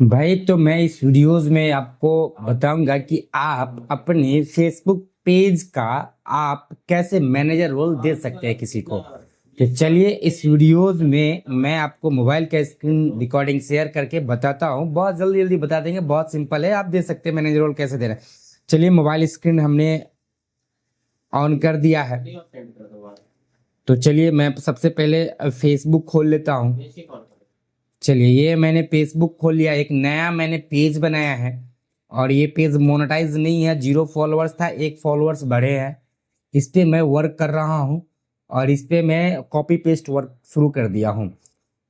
भाई तो मैं इस वीडियोस में आपको बताऊंगा कि आप अपने फेसबुक पेज का आप कैसे मैनेजर रोल दे सकते हैं किसी को। तो चलिए इस वीडियोस में मैं आपको मोबाइल का स्क्रीन रिकॉर्डिंग शेयर करके बताता हूँ। बहुत जल्दी जल्दी बता देंगे, बहुत सिंपल है, आप दे सकते हैं मैनेजर रोल कैसे देना है। चलिए मोबाइल स्क्रीन हमने ऑन कर दिया है। तो चलिए मैं सबसे पहले फेसबुक खोल लेता हूँ। चलिए ये मैंने फेसबुक खोल लिया, एक नया मैंने पेज बनाया है और ये पेज मोनेटाइज नहीं है, 0 फॉलोअर्स था, 1 फॉलोअर्स बढ़े हैं। इस पे मैं वर्क कर रहा हूँ और इस पे मैं कॉपी पेस्ट वर्क शुरू कर दिया हूँ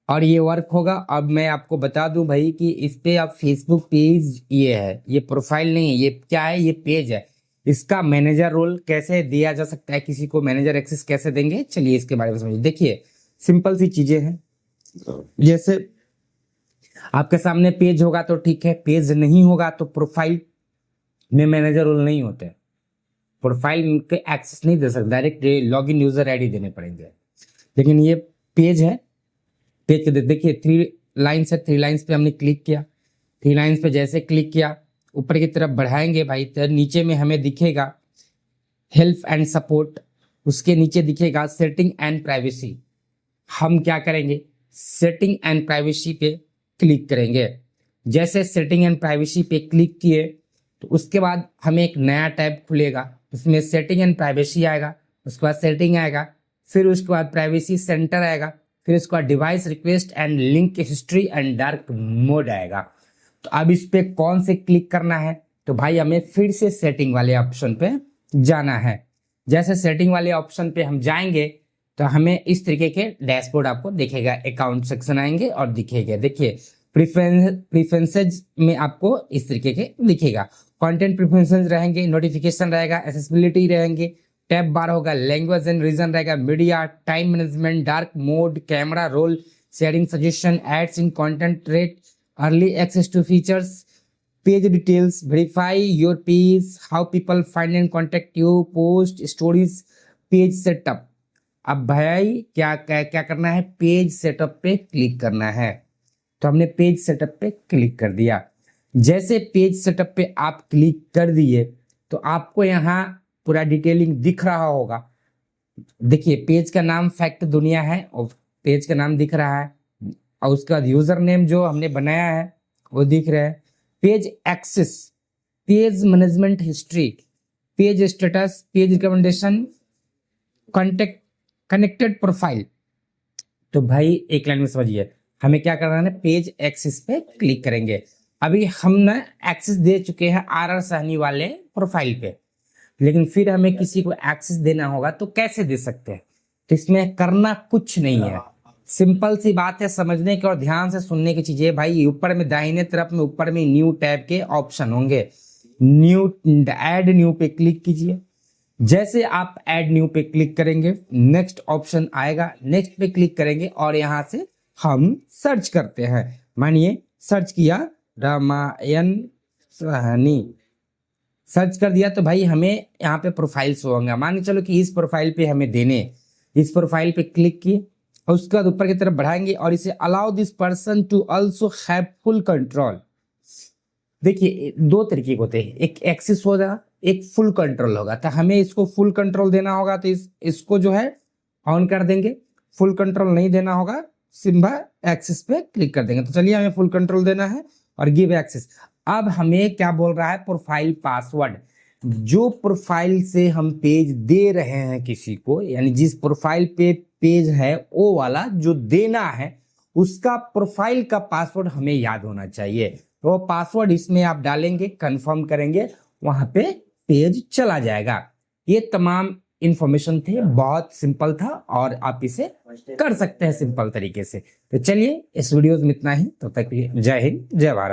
और ये वर्क होगा। अब मैं आपको बता दूं भाई कि इस पे आप फेसबुक पेज ये है, ये प्रोफाइल नहीं है, ये क्या है, ये पेज है। इसका मैनेजर रोल कैसे दिया जा सकता है, किसी को मैनेजर एक्सेस कैसे देंगे, चलिए इसके बारे में समझिए। देखिए सिंपल सी चीजें हैं। जैसे आपके सामने पेज होगा तो ठीक है, पेज नहीं होगा तो प्रोफाइल में मैनेजर रोल नहीं होते, प्रोफाइल के एक्सेस नहीं दे सकते, डायरेक्ट लॉगिन यूजर आईडी देने पड़ेंगे। लेकिन ये पेज है, पेज के देखिए 3 लाइन्स है, 3 लाइन्स पे हमने क्लिक किया। 3 लाइन्स पे जैसे क्लिक किया ऊपर की तरफ बढ़ाएंगे भाई तो नीचे में हमें दिखेगा हेल्प एंड सपोर्ट, उसके नीचे दिखेगा सेटिंग एंड प्राइवेसी। हम क्या करेंगे, सेटिंग एंड प्राइवेसी पे क्लिक करेंगे। जैसे सेटिंग एंड प्राइवेसी पे क्लिक किए तो उसके बाद हमें एक नया टैब खुलेगा, उसमें सेटिंग एंड प्राइवेसी आएगा, उसके बाद सेटिंग आएगा, फिर उसके बाद प्राइवेसी सेंटर आएगा, फिर उसके बाद device request and link history and dark mode आएगा। तो अब इस पे कौन से क्लिक करना है, तो भाई हमें फिर से सेटिंग वाले ऑप्शन पे जाना है। जैसे सेटिंग वाले ऑप्शन पे हम जाएंगे तो हमें इस तरीके के डैशबोर्ड आपको दिखेगा, अकाउंट सेक्शन आएंगे और दिखेगा, देखिए प्रेफरेंसेज में आपको इस तरीके के दिखेगा, कंटेंट प्रेफरेंसेज रहेंगे, नोटिफिकेशन रहेगा, एक्सेसिबिलिटी रहेंगे, टैब बार होगा, लैंग्वेज एंड रीजन रहेगा, media, time management, dark mode, camera roll, sharing suggestion, ads in content rate, early access to features, page details, verify your page, how people find and contact you, post stories, page setup. अब भाई क्या क्या क्या करना है, page setup पे click करना है। तो हमने पेज सेटअप पे क्लिक कर दिया। जैसे पेज सेटअप पे आप क्लिक कर दिए तो आपको यहाँ पूरा डिटेलिंग दिख रहा होगा। देखिए पेज का नाम फैक्ट दुनिया है और पेज का नाम दिख रहा है और उसका यूजर नेम जो हमने बनाया है वो दिख रहा है। Page access, page management history, page status, page recommendation, contact, connected profile. तो भाई एक लाइन में समझिए, हमें क्या करना है, पेज एक्सेस पे क्लिक करेंगे। अभी हम ना एक्सेस दे चुके हैं RR साहनी वाले प्रोफाइल पे, लेकिन फिर हमें किसी को एक्सेस देना होगा तो कैसे दे सकते हैं। तो इसमें करना कुछ नहीं है, सिंपल सी बात है, समझने की और ध्यान से सुनने की चीजें। भाई ऊपर में दाहिने तरफ में ऊपर में न्यू टैब के ऑप्शन होंगे, न्यू ऐड न्यू पे क्लिक कीजिए। जैसे आप ऐड न्यू पे क्लिक करेंगे नेक्स्ट ऑप्शन आएगा, नेक्स्ट पे क्लिक करेंगे और यहां से हम सर्च करते हैं। मानिए सर्च किया रामायण साहनी, सर्च कर दिया तो भाई हमें यहाँ पे प्रोफाइल शो होगा। मान के चलो कि इस प्रोफाइल पे हमें देने, इस प्रोफाइल पे क्लिक किए और उसके बाद ऊपर की तरफ बढ़ाएंगे और इसे allow this person to also have full control. देखिए 2 तरीके होते हैं, एक एक्सेस होगा, एक फुल कंट्रोल होगा। तो हमें इसको फुल कंट्रोल देना होगा तो इसको जो है ऑन कर देंगे, फुल कंट्रोल नहीं देना होगा सिंबा एक्सेस पे क्लिक कर देंगे। तो चलिए हमें फुल कंट्रोल देना है और गिव एक्सेस। अब हमें क्या बोल रहा है, प्रोफाइल पासवर्ड। जो प्रोफाइल से हम पेज दे रहे हैं किसी को, यानी जिस प्रोफाइल पे पेज है वो वाला जो देना है, उसका प्रोफाइल का पासवर्ड हमें याद होना चाहिए। तो पासवर्ड इसमें आप डालेंगे, कंफर्म करेंगे, वहां पे पेज चला जाएगा। ये तमाम इंफॉर्मेशन थे, बहुत सिंपल था और आप इसे कर सकते हैं सिंपल तरीके से। तो चलिए इस वीडियो में इतना ही, तब तक जय हिंद जय भारत।